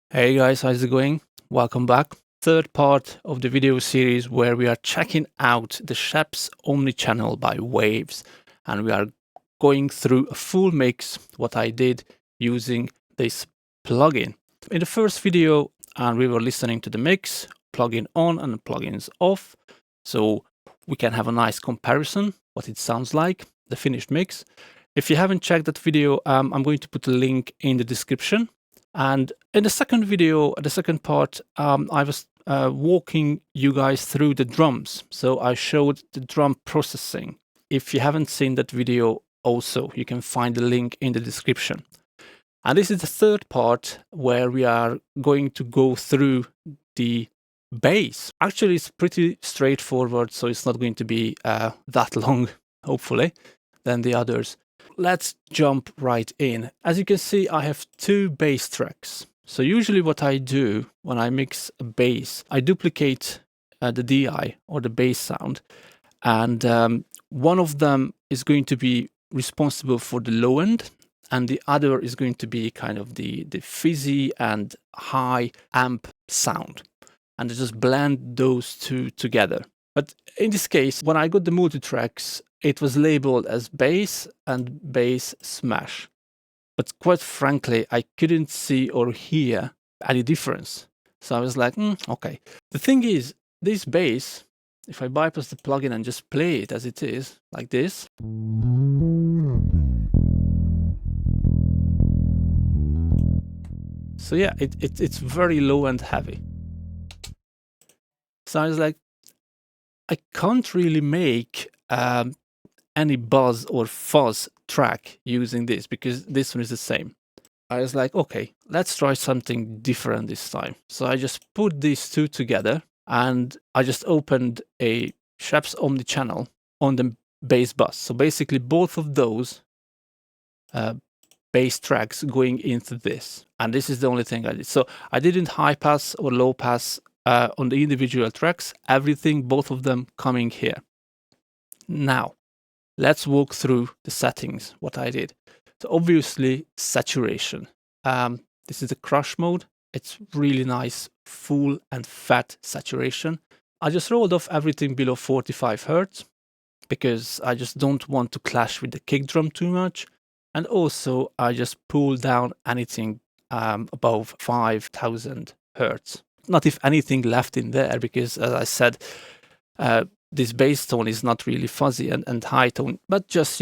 Hey guys, how's it going? Welcome back. Third part of the video series where we are checking out the Scheps Omni Channel by Waves, and we are going through a full mix what I did using this plugin. In the first video, we were listening to the mix, plugin on and plugins off, so we can have a nice comparison what it sounds like, the finished mix. If you haven't checked that video, I'm going to put a link in the description. And in the second video, the second part, I was walking you guys through the drums. So I showed the drum processing. If you haven't seen that video also, you can find the link in the description. And this is the third part where we are going to go through the bass. Actually, it's pretty straightforward, so it's not going to be that long, hopefully, than the others. Let's jump right in. As you can see, I have two bass tracks. So usually what I do when I mix a bass, I duplicate the DI or the bass sound, and one of them is going to be responsible for the low end, and the other is going to be kind of the fizzy and high amp sound. And I just blend those two together. But in this case, when I got the multi-tracks, it was labeled as bass and bass smash. But quite frankly, I couldn't see or hear any difference. So I was like, okay. The thing is, this bass, if I bypass the plugin and just play it as it is, like this. So yeah, it's very low and heavy. So I was like, I can't really make any buzz or fuzz track using this because this one is the same. I was like, okay, let's try something different this time. So I just put these two together and I just opened a Scheps Omni Channel on the bass bus. So basically both of those bass tracks going into this. And this is the only thing I did. So I didn't high pass or low pass on the individual tracks, everything, both of them coming here. Now, let's walk through the settings, what I did. So obviously, saturation. This is the crush mode. It's really nice, full and fat saturation. I just rolled off everything below 45 Hertz because I just don't want to clash with the kick drum too much. And also, I just pulled down anything above 5000 Hertz. Not if anything left in there, because as I said, this bass tone is not really fuzzy and high tone, but just,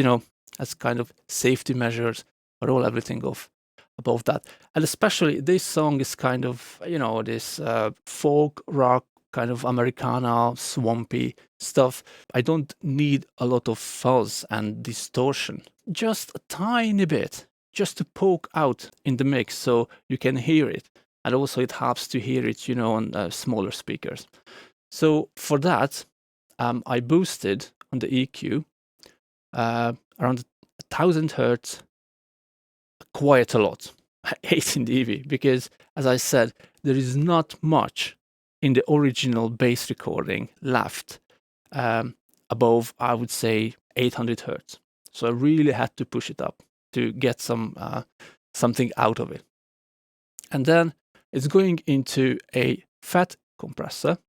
as kind of safety measures, I roll everything off above that. And especially this song is kind of, this folk rock, kind of Americana, swampy stuff. I don't need a lot of fuzz and distortion, just a tiny bit, just to poke out in the mix so you can hear it. And also it helps to hear it, on smaller speakers. So for that, I boosted on the EQ around 1000 Hertz quite a lot, 18 dB, because as I said, there is not much in the original bass recording left above, I would say, 800 Hertz. So I really had to push it up to get something out of it. And then it's going into a fat compressor.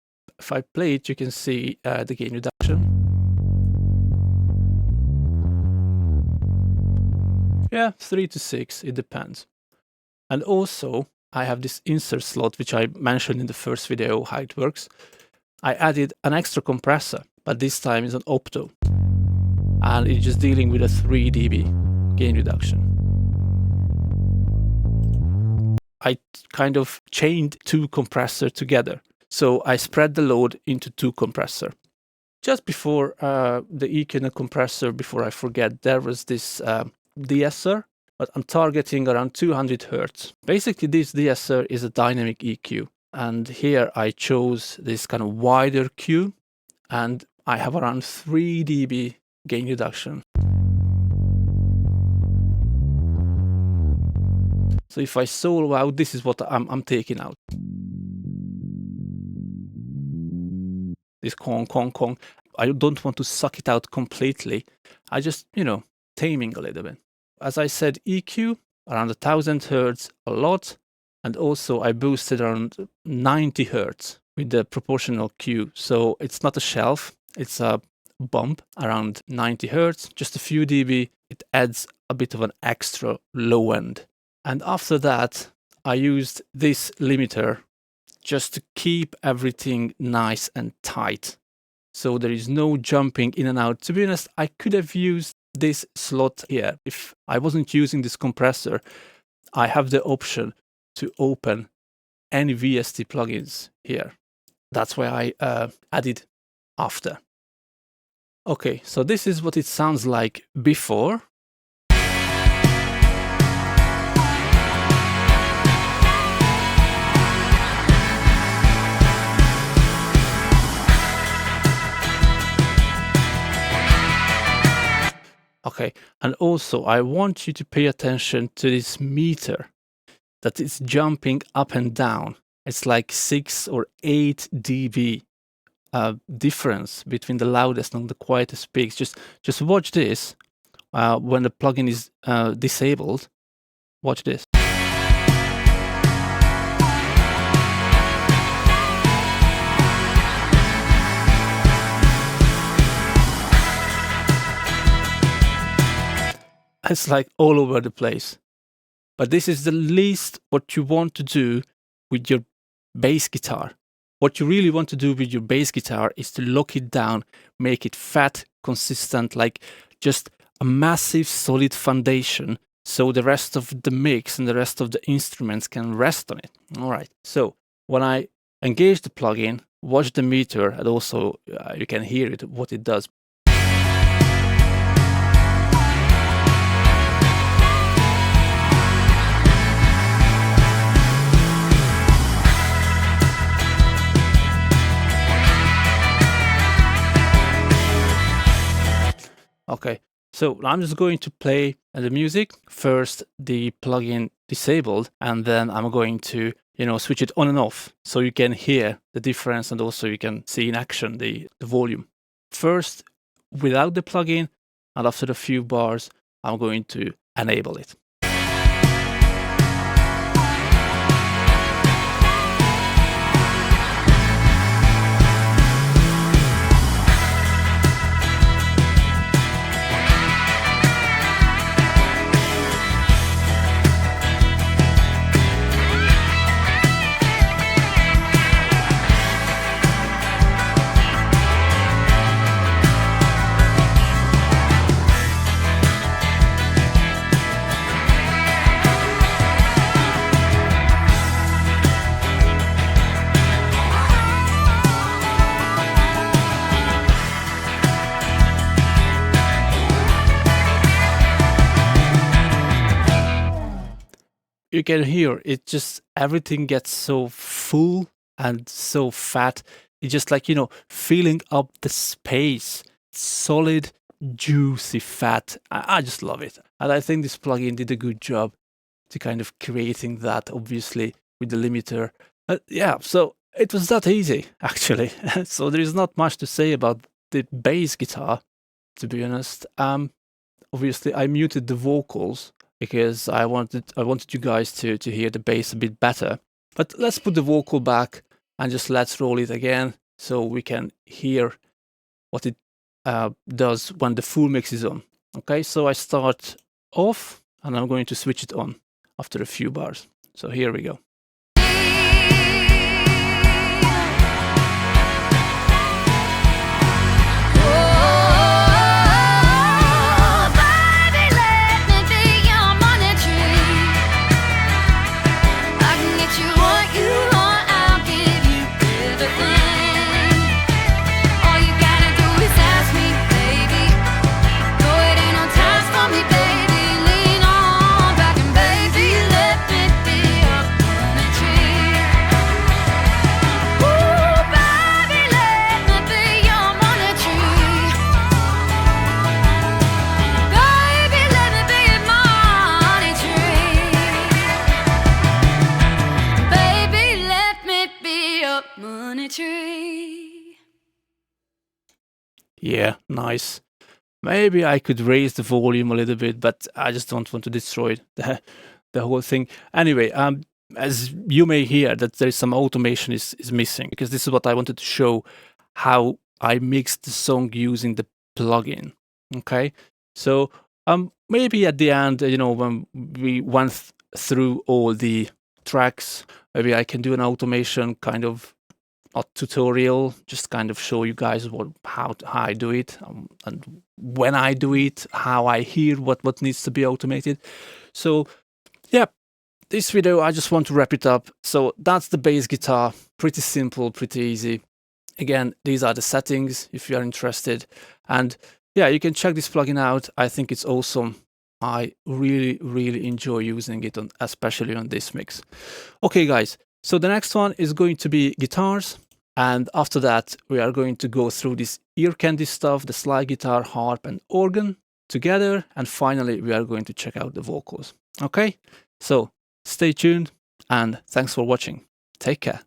If I play it, you can see the gain reduction. Yeah, 3 to 6, it depends. And also, I have this insert slot, which I mentioned in the first video, how it works. I added an extra compressor, but this time it's an opto. And it's just dealing with a 3 dB gain reduction. I kind of chained two compressors together. So I spread the load into two compressors. Just before the EQ and the compressor, before I forget, there was this de-esser, but I'm targeting around 200 Hertz. Basically, this de-esser is a dynamic EQ. And here I chose this kind of wider Q, and I have around 3 dB gain reduction. So if I solo out, this is what I'm taking out. This Kong, Kong, Kong. I don't want to suck it out completely. I just, taming a little bit. As I said, EQ, around 1000 Hertz, a lot. and also I boosted around 90 hertz with the proportional Q. So it's not a shelf, it's a bump around 90 hertz, just a few dB. It adds a bit of an extra low end. And after that, I used this limiter just to keep everything nice and tight. So there is no jumping in and out. To be honest, I could have used this slot here. If I wasn't using this compressor, I have the option to open any VST plugins here. That's why I added after. Okay, so this is what it sounds like before. Okay, and also I want you to pay attention to this meter that is jumping up and down. It's like 6 or 8 dB difference between the loudest and the quietest peaks. Just watch this when the plugin is disabled. Watch this. It's like all over the place. But this is the least what you want to do with your bass guitar. What you really want to do with your bass guitar is to lock it down, make it fat, consistent, like just a massive solid foundation, so the rest of the mix and the rest of the instruments can rest on it. All right, so when I engage the plugin, watch the meter, and also you can hear it, what it does. Okay, so I'm just going to play the music. First, the plugin disabled, and then I'm going to, switch it on and off so you can hear the difference and also you can see in action the volume. First, without the plugin, and after a few bars, I'm going to enable it. You can hear it, just everything gets so full and so fat. It's just like, filling up the space. Solid, juicy fat. I just love it. And I think this plugin did a good job to kind of creating that, obviously, with the limiter. Yeah, so it was that easy, actually. So there is not much to say about the bass guitar, to be honest. Obviously, I muted the vocals because I wanted you guys to hear the bass a bit better. But let's put the vocal back and just let's roll it again so we can hear what it does when the full mix is on. Okay, so I start off and I'm going to switch it on after a few bars. So here we go. Yeah, nice. Maybe I could raise the volume a little bit, but I just don't want to destroy the whole thing. Anyway, as you may hear, that there is some automation is missing, because this is what I wanted to show, how I mixed the song using the plugin. Okay, so maybe at the end, when we went through all the tracks, maybe I can do an automation kind of a tutorial, just kind of show you guys how I do it, and when I do it, how I hear what needs to be automated. So yeah, this video, I just want to wrap it up. So that's the bass guitar, pretty simple, pretty easy. Again, these are the settings if you are interested. And yeah, you can check this plugin out. I think it's awesome. I really, really enjoy using it, especially on this mix. Okay, guys, so the next one is going to be guitars. And after that, we are going to go through this ear candy stuff, the slide guitar, harp, and organ together. And finally, we are going to check out the vocals. Okay, so stay tuned and thanks for watching. Take care.